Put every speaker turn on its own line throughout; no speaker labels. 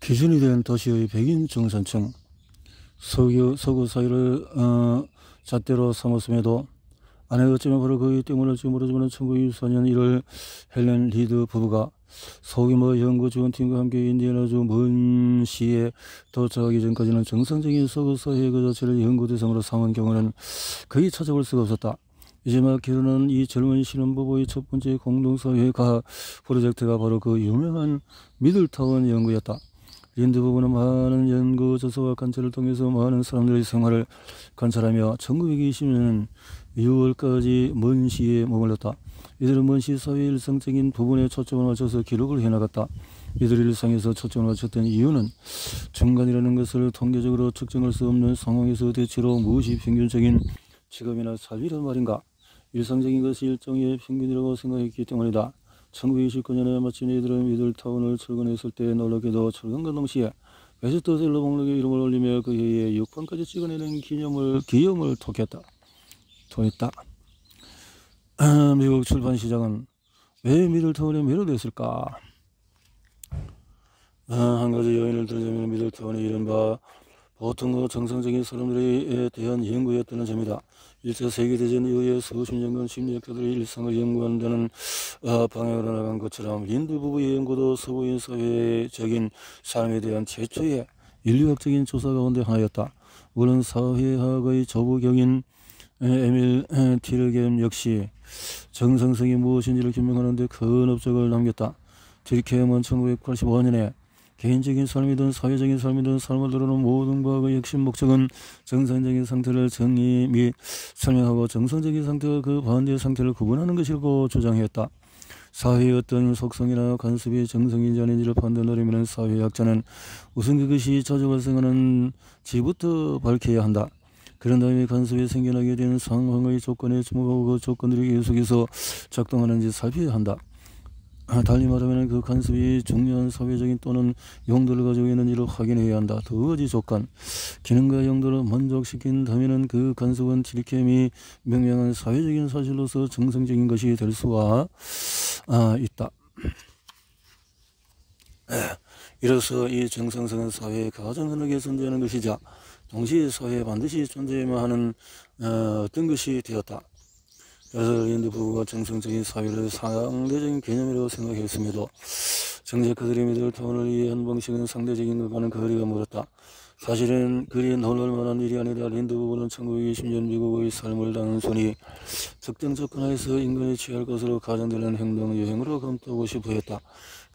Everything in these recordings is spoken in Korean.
기준이 된 도시의 백인 중산층, 서구 사회를 잣대로 삼았음에도 아내가 어쩌면 바로 그의 때문일지 모르지만 1924년 1월 헬렌 리드 부부가 소규모 연구 지원팀과 함께 인디애나주 먼시에 도착하기 전까지는 정상적인 서구 사회 그 자체를 연구 대상으로 삼은 경우는 거의 찾아볼 수가 없었다. 이제 막 기르는 이 젊은 신혼부부의 첫 번째 공동사회 가학 프로젝트가 바로 그 유명한 미들타운 연구였다. 린드 부부는 많은 연구 조사와 관찰을 통해서 많은 사람들의 생활을 관찰하며 1920년 6월까지 먼시에 머물렀다. 이들은 먼시 사회의 일상적인 부분에 초점을 맞춰서 기록을 해나갔다. 이들의 일상에서 초점을 맞췄던 이유는 중간이라는 것을 통계적으로 측정할 수 없는 상황에서 대체로 무엇이 평균적인 직업이나 삶이란 말인가? 일상적인 것이 일종의 평균이라고 생각했기 때문이다. 1929년에 마침 이들은 미들타운을 출근했을 때 놀랍게도 출근과 동시에 베스트셀러 목록에 이름을 올리며 그 해에 6판까지 찍어내는 기염을 토했다. 미국 출판 시장은 왜 미들타운에 매료됐을까? 한 가지 요인을 들자면 미들타운의 이른바 보통 그 정상적인 사람들에 대한 연구였다는 점이다. 1차 세계대전 이후에 수십 년간 심리학자들의 일상을 연구하는 데는 방향으로 나간 것처럼 린드 부부의 연구도 서구인 사회적인 삶에 대한 최초의 인류학적인 조사 가운데 하나였다. 물론 사회학의 조부경인 에밀 티르겜 역시 정상성이 무엇인지를 규명하는 데 큰 업적을 남겼다. 티르겜은 1985년에 개인적인 삶이든 사회적인 삶이든 삶을 다루는 모든 과학의 핵심 목적은 정상적인 상태를 정의 및 설명하고 정상적인 상태와 그 반대의 상태를 구분하는 것이라고 주장했다. 사회의 어떤 속성이나 관습이 정상인지 아닌지를 판단하려면 사회학자는 우선 그것이 자주 발생하는 지부터 밝혀야 한다. 그런 다음에 관습이 생겨나게 되는 상황의 조건에 주목하고 그 조건들이 계속해서 작동하는지 살펴야 한다. 달리 말하면 그 관습이 중요한 사회적인 또는 용도를 가지고 있는지를 확인해야 한다. 두 가지 조건, 기능과 용도를 만족시킨다면 그 관습은 티르켐이 명명한 사회적인 사실로서 정상적인 것이 될 수가 있다. 이로써 이 정상성은 사회의 가장 흔하게 존재하는 것이자 동시에 사회에 반드시 존재해야만 하는 어떤 것이 되었다. 그래서 린드 부부가 정상적인 사회를 상대적인 개념이라고 생각했음에도 정작 그들이 미들타운을 이해한 방식은 상대적인 것과는 거리가 멀었다. 사실은 그리 놀랄만한 일이 아니라 린드 부부는 1920년 미국의 삶을 단순히 특정 조건 하에서 인간이 취할 것으로 가정되는 행동 유행으로 감도하고 싶어 했다.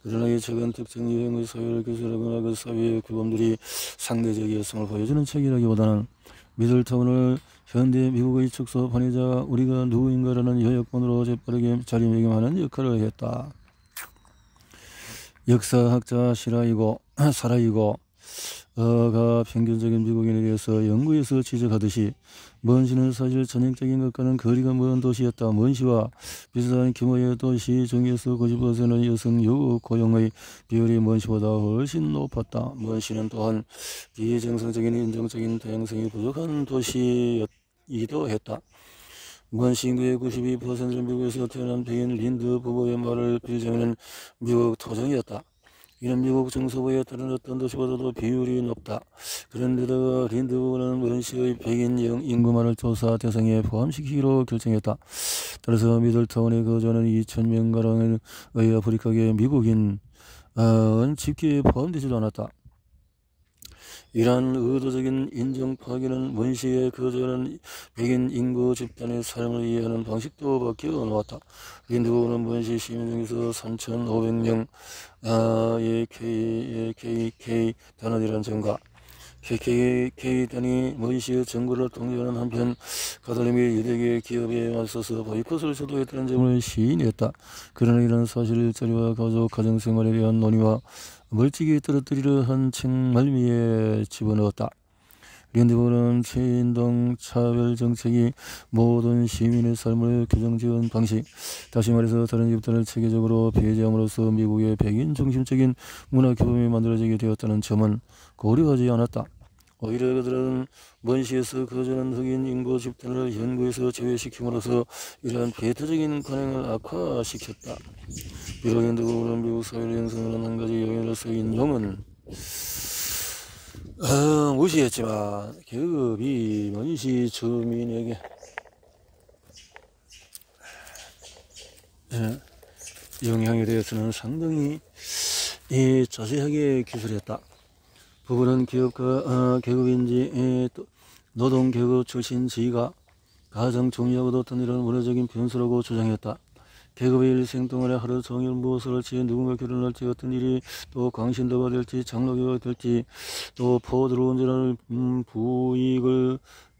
그러나 이 최근 특정 유행의 사회를 개설하거나 그 사회의 규범들이 상대적이었음을 보여주는 책이라기보다는 미들타운을 현대 미국의 축소 판이자 우리가 누구인가라는 여역본으로 재빠르게 자리매김하는 역할을 했다. 역사학자 사라이고 가 평균적인 미국인에 대해서 연구에서 지적하듯이 먼시는 사실 전형적인 것과는 거리가 먼 도시였다. 먼시와 비슷한 규모의 도시 중에서 90%는 여성 여고 고용의 비율이 먼시보다 훨씬 높았다. 먼시는 또한 비정상적인 인종적인 다양성이 부족한 도시이기도 했다. 먼시 인구의 92%는 미국에서 태어난 백인 린드 부부의 말을 빌자면 미국 토종이었다. 이는 미국 중서부의 다른 어떤 도시보다도 비율이 높다. 그런데다가 린드 부부는 먼시의 백인 인구만을 조사 대상에 포함시키기로 결정했다. 따라서 미들타운에 거주하는 2,000명가량의 아프리카계 미국인은 집계에 포함되지도 않았다. 이러한 의도적인 인종 파괴는 먼시에 거주하는 백인 인구 집단의 삶을 이해하는 방식도 바뀌어 놓았다. 린드 부부는 먼시 시민 중에서 3,500명의 KKK 단원이라는 점과 KKK 단이 먼시의 정부를 통제하는 한편 가톨릭 및 유대계 기업에 맞서서 보이콧을 주도했다는 점을 시인했다. 그러나 이런 사실 일자리와 가정생활에 대한 논의와 멀찍이 떨어뜨리려 한 책 말미에 집어넣었다. 린드 부부는 최인동 차별 정책이 모든 시민의 삶을 규정지은 방식, 다시 말해서 다른 집단을 체계적으로 배제함으로써 미국의 백인 중심적인 문화 규범이 만들어지게 되었다는 점은 고려하지 않았다. 오히려 그들은 먼시에서 거주하는 흑인 인구 집단을 연구에서 제외시킴으로써 이러한 배타적인 관행을 악화시켰다. 비록 린드 부부는 미국 사회를 형성하는 한 가지 요인으로서 인종은 무시했지만 계급이 원시 주민에게 영향에 대해서는 상당히 자세하게 기술했다. 부부는 계급인지 노동계급 출신 지가 가장 중요하고도 어떤 이런 문화적인 변수라고 주장했다. 계급의 일생 동안에 하루 종일 무엇을 할지, 누군가 결혼할지, 어떤 일이 또 광신도가 될지, 장로교가 될지, 또 포도로 운전할 부익을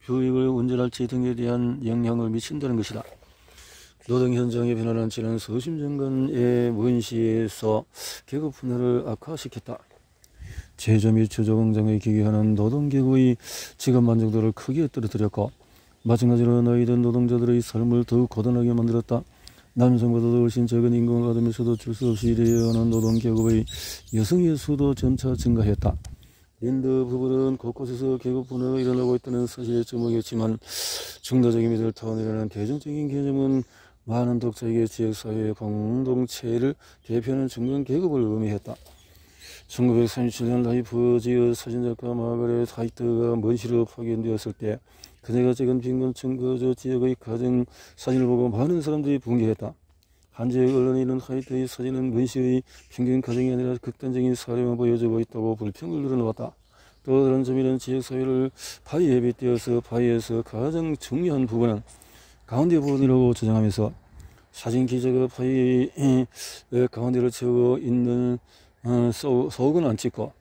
운전할지 등에 대한 영향을 미친다는 것이다. 노동 현장의 변화는 지난 수십 년간의 문시에서 계급 분화를 악화시켰다. 제조 및 주조 공장에 기여하는 노동계급의 직업 만족도를 크게 떨어뜨렸고, 마찬가지로 나이든 노동자들의 삶을 더욱 고단하게 만들었다. 남성보다도 훨씬 적은 임금을 받으면서도 줄 수 없이 일해야 하는 노동계급의 여성의 수도 점차 증가했다. 린드 부부는 곳곳에서 계급 분화가 일어나고 있다는 사실에 주목했지만, 중도적인 미들타운이라는 대중적인 개념은 많은 독자에게 지역사회의 공동체를 대표하는 중간계급을 의미했다. 1937년 라이프지의 사진작가 마가렛 하이트가 먼시로 파견되었을 때 그녀가 찍은 빈곤층 거주 지역의 가정 사진을 보고 많은 사람들이 붕괴했다. 한 지역 언론이 이런 하이트의 사진은 먼시의 평균 가정이 아니라 극단적인 사례만 보여주고 있다고 불평을 늘어놓았다. 또 다른 점에는 지역사회를 파이에 빗대어서 파이에서 가장 중요한 부분은 가운데 부분이라고 주장하면서 사진 기자가 파이의 가운데를 채우고 있는 속은 안 찍고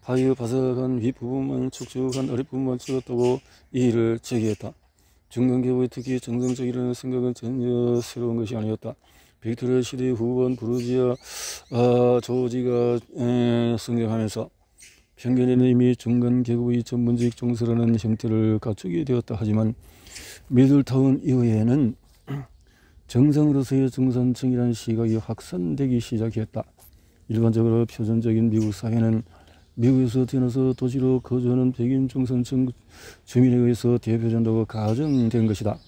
파이의 바삭한 윗부분만 축축한 아랫부분만 찍었다고 이의를 제기했다. 중간계급의 특히 정상적이라는 생각은 전혀 새로운 것이 아니었다. 빅토리아 시대 후반 부르지아 조지가 성장하면서 평균에는 이미 중간계급의 전문직 종사라는 형태를 갖추게 되었다. 하지만 미들타운 이후에는 정상으로서의 중산층이라는 시각이 확산되기 시작했다. 일반적으로 표준적인 미국 사회는 미국에서 태어나서 도시로 거주하는 백인 중산층 주민에 의해서 대표된다고 가정된 것이다.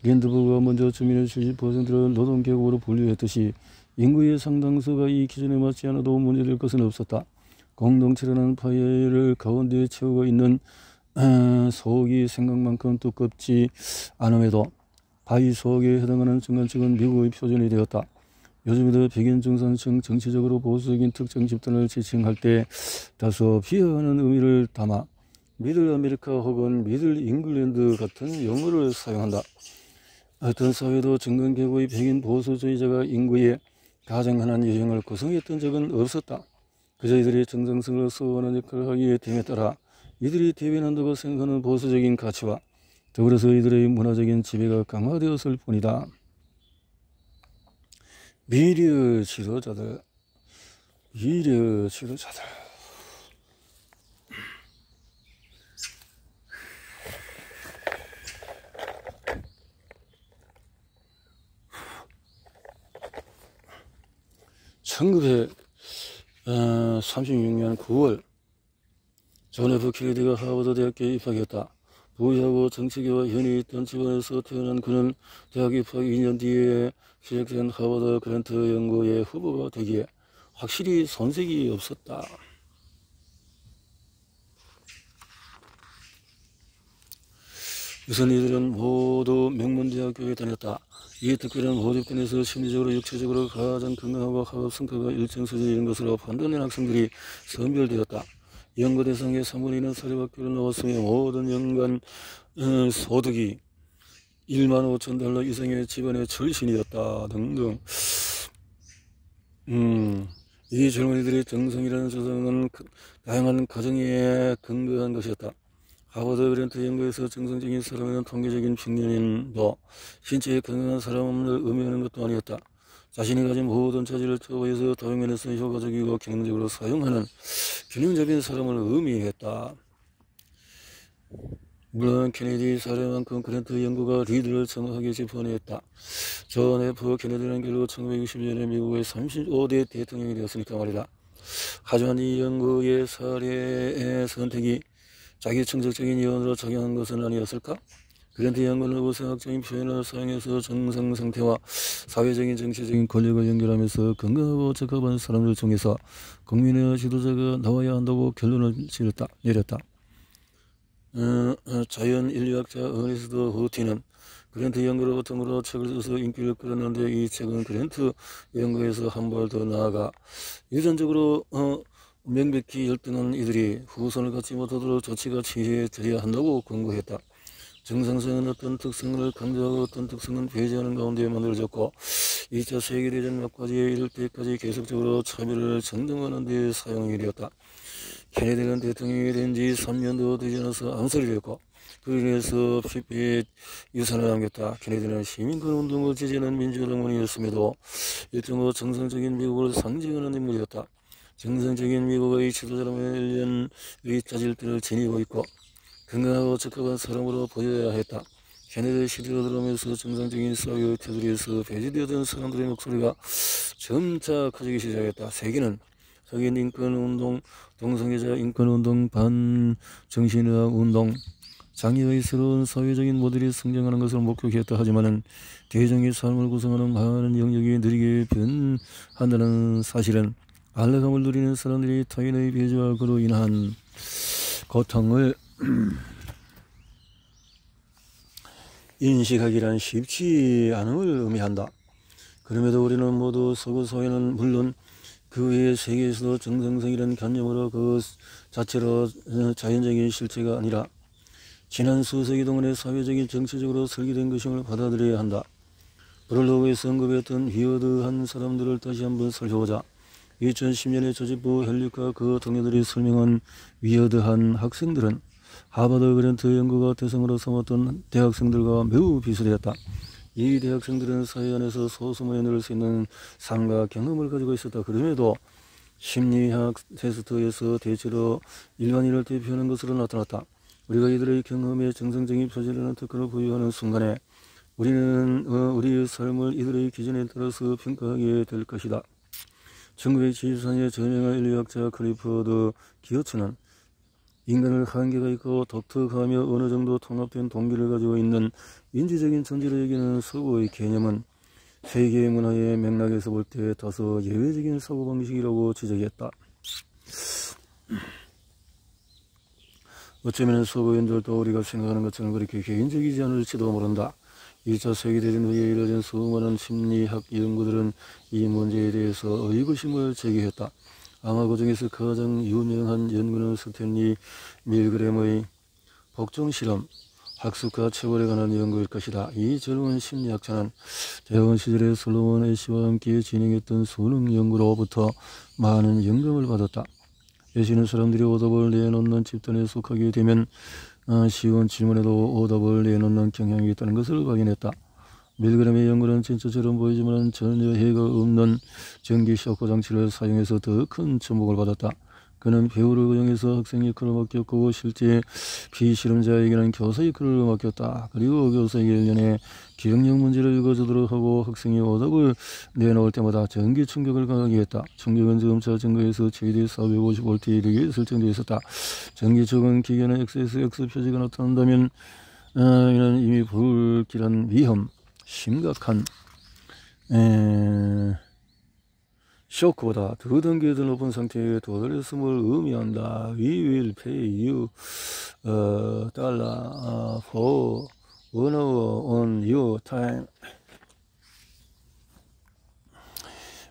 린드버그가 먼저 주민의 70%를 노동계급으로 분류했듯이 인구의 상당수가 이 기준에 맞지 않아도 문제될 것은 없었다. 공동체라는 파이를 가운데에 채우고 있는 속이 생각만큼 두껍지 않음에도 파이 속에 해당하는 중간층은 미국의 표준이 되었다. 요즘에도 백인 중산층 정치적으로 보수적인 특정 집단을 지칭할 때 다소 비하하는 의미를 담아 미들 아메리카 혹은 미들 잉글랜드 같은 용어를 사용한다. 어떤 사회도 중간계급의 백인 보수주의자가 인구의 가장 흔한 유형을 구성했던 적은 없었다. 그저 이들이 정상성을 소원하는 역할을 하기에 됨에 따라 이들이 대변한다고 생각하는 보수적인 가치와 더불어서 이들의 문화적인 지배가 강화되었을 뿐이다. 미래 지도자들 1936년 9월 존 F 케네디가 하버드 대학교에 입학했다. 부유하고 정치계와 현이 있던 집안에서 태어난 그는 대학 입학 2년 뒤에 시작된 하버드 그랜트 연구의 후보가 되기에 확실히 손색이 없었다. 우선 이들은 모두 명문대학교에 다녔다. 이 특별한 모집권에서 심리적으로 육체적으로 가장 건강하고 학업 성과가 일정 수준인 것으로 판단된 학생들이 선별되었다. 연구 대상의 3분의 1은 사립학교를 나왔으며 모든 연간 소득이 1만 5천 달러 이상의 집안의 출신이었다. 등등. 이 젊은이들의 정성이라는 조상은 다양한 가정에 근거한 것이었다. 하버드 그랜트 연구에서 정상적인 사람이라는 통계적인 평균인도 신체에 건강한 사람을 의미하는 것도 아니었다. 자신이 가진 모든 차질을 초월해서 다양면에서 효과적이고 경능적으로 사용하는 균형잡인 사람을 의미했다. 물론 케네디 사례만큼 그랜트 연구가 리드를 정확하게 짚어냈다. 존 F 케네디는 결국 1960년에 미국의 35대 대통령이 되었으니까 말이다. 하지만 이 연구의 사례의 선택이 자기 청적적인 예언으로 작용한 것은 아니었을까? 그랜트 연구는 의사학적인 표현을 사용해서 정상 상태와 사회적인 정치적인 권력을 연결하면서 건강하고 적합한 사람들 중에서 국민의 지도자가 나와야 한다고 결론을 내렸다. 자연인류학자 어니스트 허티는 그랜트 연구를 바탕으로 책을 써서 인기를 끌었는데, 이 책은 그랜트 연구에서 한 발 더 나아가 유전적으로 명백히 열등한 이들이 후손을 갖지 못하도록 조치가 취해져야 한다고 권고했다. 정상성은 어떤 특성을 강조하고 어떤 특성은 배제하는 가운데 만들어졌고, 2차 세계대전 막바지에 이를 때까지 계속적으로 차별을 정당화하는 데 사용이 되었다. 케네디는 대통령이 된 지 3년도 되지 않아서 암살이 되었고, 그로 인해서 피폐의 유산을 남겼다. 케네디는 시민권 운동을 지지하는 민주당원이었음에도 일정으로 정상적인 미국을 상징하는 인물이었다. 정상적인 미국의 지도자라면 의짜질 때를 지니고 있고 건강하고 적합한 사람으로 보여야 했다. 케네디 시대로 들어오면서 정상적인 사회의 테두리에서 배제되었던 사람들의 목소리가 점차 커지기 시작했다. 세계는 석인 인권운동, 동성애자 인권운동, 반정신의학 운동, 장애의 새로운 사회적인 모델이 성장하는 것을 목격했다. 하지만은 대중의 삶을 구성하는 많은 영역이 느리게 변한다는 사실은 안락함을 누리는 사람들이 타인의 배제와 그로 인한 고통을 인식하기란 쉽지 않음을 의미한다. 그럼에도 우리는 모두 서구 사회는 물론 그 외의 세계에서도 정상성이라는 개념으로 그 자체로 자연적인 실체가 아니라 지난 수세기 동안의 사회적인 정치적으로 설계된 것임을 받아들여야 한다. 브롤로그에서 언급했던 위어드한 사람들을 다시 한번 살펴보자. 2010년에 조직부 헬릭과 그 동료들이 설명한 위어드한 학생들은 하버드 그랜트 연구가 대상으로 삼았던 대학생들과 매우 비슷했다. 이 대학생들은 사회 안에서 소수만에 넣을 수 있는 삶과 경험을 가지고 있었다. 그럼에도 심리학 테스트에서 대체로 일반인을 대표하는 것으로 나타났다. 우리가 이들의 경험에 정상적인 표준이라는 특권을 부여하는 순간에 우리는 우리의 삶을 이들의 기준에 따라서 평가하게 될 것이다. 1974년에 저명한 인류학자 클리퍼드 기어츠는 인간을 한계가 있고 독특하며 어느 정도 통합된 동기를 가지고 있는 인지적인 존재로 여기는 서구의 개념은 세계 문화의 맥락에서 볼 때 다소 예외적인 사고방식이라고 지적했다. 어쩌면 서구인들도 우리가 생각하는 것처럼 그렇게 개인적이지 않을지도 모른다. 2차 세계대전 후에 이뤄진 수많은 심리학 연구들은 이 문제에 대해서 의구심을 제기했다. 아마 그 중에서 가장 유명한 연구는 스탠리 밀그램의 복종실험, 학습과 체벌에 관한 연구일 것이다. 이 젊은 심리학자는 대학원 시절에 솔로몬 애쉬와 함께 진행했던 수능 연구로부터 많은 영감을 받았다. 애쉬는 사람들이 오답을 내놓는 집단에 속하게 되면 쉬운 질문에도 오답을 내놓는 경향이 있다는 것을 확인했다. 밀그램의 연구는 진짜처럼 보이지만 전혀 해가 없는 전기 쇼크 장치를 사용해서 더 큰 주목을 받았다. 그는 배우를 고용해서 학생 역할을 맡겼고 실제 비실험자에게는 교사 역할을 맡겼다. 그리고 교사에게 일련의 기억력 문제를 읽어주도록 하고 학생이 오답을 내놓을 때마다 전기 충격을 가하게 했다. 충격은 점차 증가해서 최대 450V에 이르게 설정되어 있었다. 전기 적응 기계는 XSX 표시가 나타난다면 이는 이미 불길한 위험, 심각한 쇼크보다 두 단계 더 높은 상태에 도달했음을 의미한다. We will pay you $1 for 1 hour on your time.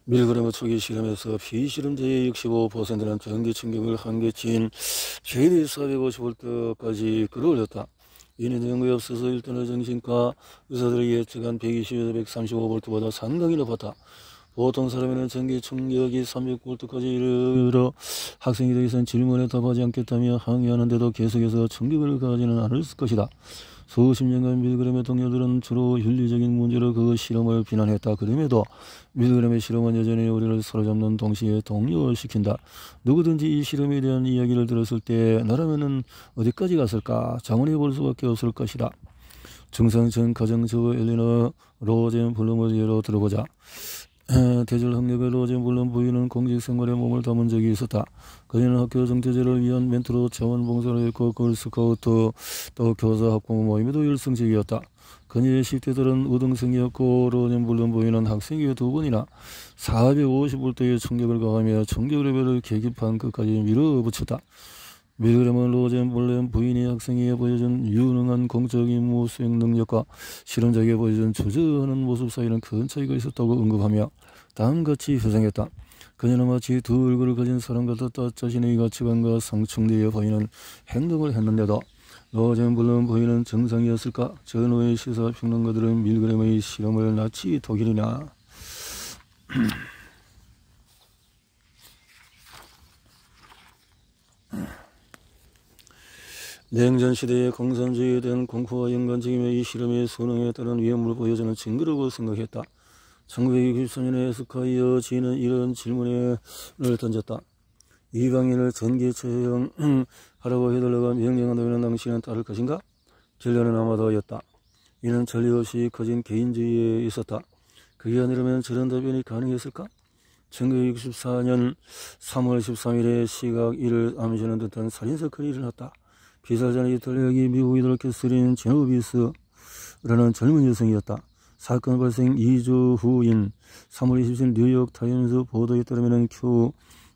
밀그램의 초기 실험에서 비실험자의 65%는 전기 충격을 한계치인 최대 450V까지 끌어올렸다. 이는 연구에 앞서서 일단의 정신과 의사들이 예측한 120에서 135V보다 상당히 높았다. 보통 사람에는 전기 충격이 300V까지 이르러 학생이 더 이상 질문에 답하지 않겠다며 항의하는데도 계속해서 충격을 가하지는 않을 것이다. 수십 년간 밀그램의 동료들은 주로 윤리적인 문제로 그 실험을 비난했다. 그럼에도 밀그램의 실험은 여전히 우리를 사로잡는 동시에 동요시킨다. 누구든지 이 실험에 대한 이야기를 들었을 때 나라면은 어디까지 갔을까 자문해 볼 수밖에 없을 것이다. 정상적 가정주부 엘리너 로젠블럼을 예로 들어보자. 대졸 학력의 로젠블럼 부인은 공직생활에 몸을 담은 적이 있었다. 그녀는 학교 정체제를 위한 멘토로 자원봉사를 했고 걸스카우트 또 교사 학부모 모임에도 열성적이었다. 그녀의 10대들은 우등생이었고 로젠블럼 부인은 학생회에 2번이나 450V의 충격을 가하며 충격 레벨을 계기판 끝까지 밀어붙였다. 밀그램은 로젠 볼렘 부인이 학생에게 보여준 유능한 공적 임무 수행 능력과 실험자에게 보여준 주저하는 모습 사이에는 큰 차이가 있었다고 언급하며 다음같이 회상했다. 그녀는 마치 두 얼굴을 가진 사람 같았다. 자신의 가치관과 상충되어 보이는 행동을 했는데도 로젠 볼렘 부인은 정상이었을까? 전후의 시사평론가들은 밀그램의 실험을 낯이 독일이나 냉전시대의 공산주의에 대한 공포와 연관적이며 이 실험의 선행에 따른 위험을 보여주는 증거라고 생각했다. 1963년에 스카이어 지는 이런 질문을 던졌다. 이방인을 전기 처형하라고 해달라고 명령한다면 당신은 따를 것인가? 결론은 아마도였다. 이는 전례 없이 커진 개인주의에 있었다. 그게 아니라면 저런 답변이 가능했을까? 1964년 3월 13일에 시각 1을 암시하는 듯한 살인사건이 일어났다. 피살자는 이탈리아기 미국인으로 캐서린 제노비스라는 젊은 여성이었다. 사건 발생 2주 후인 3월 27일 뉴욕 타임스 보도에 따르면 큐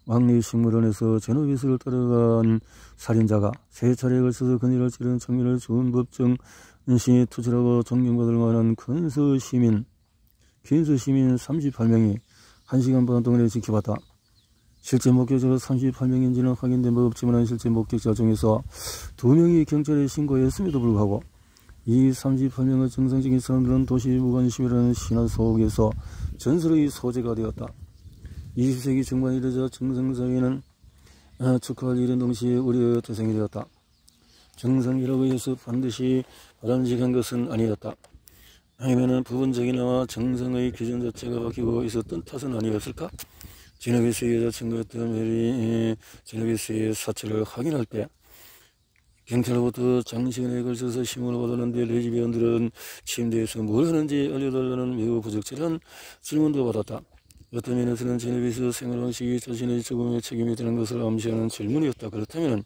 왕리 식물원에서 제노비스를 따라간 살인자가 세 차례에 걸쳐서 그녀를 찌른 청년을 좋은 법정시 투철하고 존경받을 만한 퀸스 시민 38명이 1시간 반 동안에 지켜봤다. 실제 목격자가 38명인지는 확인된 바 없지만 실제 목격자 중에서 2명이 경찰에 신고했음에도 불구하고 이 38명의 정상적인 사람들은 도시 무관심이라는 신화 속에서 전설의 소재가 되었다. 20세기 중반에 이르자 정상사회는 축하할 일인 동시에 우려의 대상이 되었다. 정상이라고 해서 반드시 바람직한 것은 아니었다. 아니면 부분적이나 정상의 기준 자체가 바뀌고 있었던 탓은 아니었을까? 제노비스의 여자친구였던 메리 제노비스의 사체를 확인할 때 경찰로부터 장시간에 걸쳐서 신문을 받았는데 레즈비언들은 침대에서 뭘 하는지 알려달라는 매우 부적절한 질문도 받았다. 어떤 면에서는 제노비스 생활 방식이 자신의 죽음에 책임이 되는 것을 암시하는 질문이었다. 그렇다면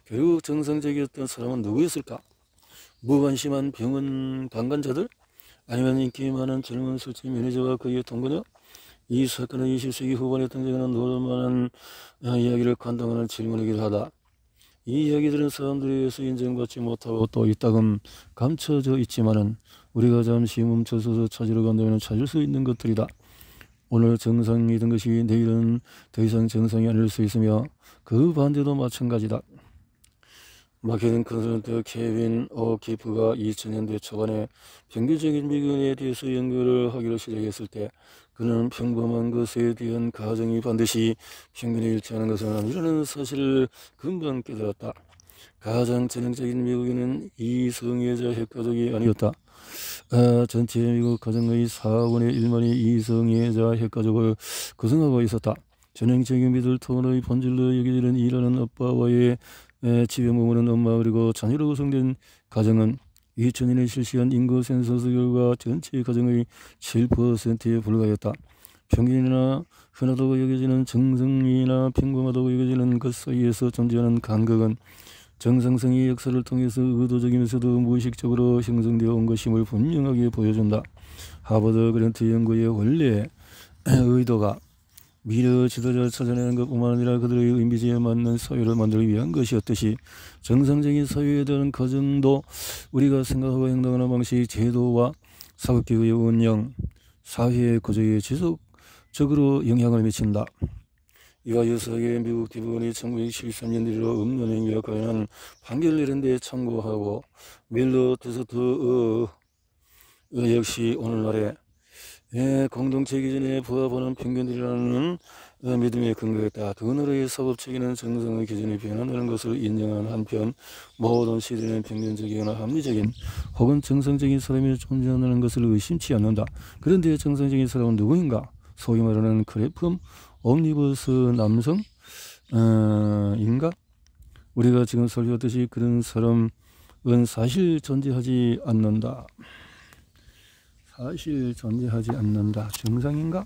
결국 정상적이었던 사람은 누구였을까? 무관심한 병원 방관자들? 아니면 인기 많은 젊은 술집 매니저와 그의 동거녀? 이 사건은 20세기 후반에 등장하는 놀만한 이야기를 관통하는 질문이기도 하다. 이 이야기들은 사람들에 의해서 인정받지 못하고 또 이따금 감춰져 있지만은 우리가 잠시 멈춰서서 찾으러 간다면 찾을 수 있는 것들이다. 오늘 정상이던 것이 내일은 더 이상 정상이 아닐 수 있으며 그 반대도 마찬가지다. 마케팅 컨설턴트 케빈 오키프가 2000년대 초반에 평균적인 미국인에 대해서 연구를 하기로 시작했을 때 그는 평범한 것에 대한 가정이 반드시 평균에 일치하는 것은 아니라는 사실을 금방 깨달았다. 가장 전형적인 미국인은 이성애자 핵가족이 아니었다. 전체 미국 가정의 4분의 1만이 이성애자 핵가족을 구성하고 있었다. 전형적인 미들톤의 본질로 여겨지는 일하는 아빠와의 집에 머무는 엄마 그리고 자녀로 구성된 가정은 2000년에 실시한 인구 센서스 결과 전체 가정의 7%에 불과했다. 평균이나 흔하다고 여겨지는 정상이나 평범하다고 여겨지는 것 사이에서 존재하는 간극은 정상성의 역사를 통해서 의도적이면서도 무의식적으로 형성되어 온 것임을 분명하게 보여준다. 하버드 그랜트 연구의 원래 의도가 미래 지도자를 찾아내는 것뿐만 아니라 그들의 이미지에 맞는 사회를 만들기 위한 것이었듯이 정상적인 사회에 대한 가정도 우리가 생각하고 행동하는 방식, 제도와 사법기구의 운영, 사회의 구조에 지속적으로 영향을 미친다. 이와 유사하게 미국 대법원이 1973년대로 없는 행위와 관련한 판결을 내린 데 참고하고 밀러 테스트 역시 오늘날의 공동체 기준에 부합하는 평균들이라는 믿음에 근거했다. 두 나라의 사법체계는 정상의 기준이 변한다는 것을 인정한 한편 모든 시대는 평균적이거나 합리적인 혹은 정상적인 사람이 존재한다는 것을 의심치 않는다. 그런데 정상적인 사람은 누구인가? 소위 말하는 크래품 옴니버스 남성 인가? 우리가 지금 살펴봤듯이 그런 사람은 사실 존재하지 않는다. 사실 존재하지 않는다. 정상인가?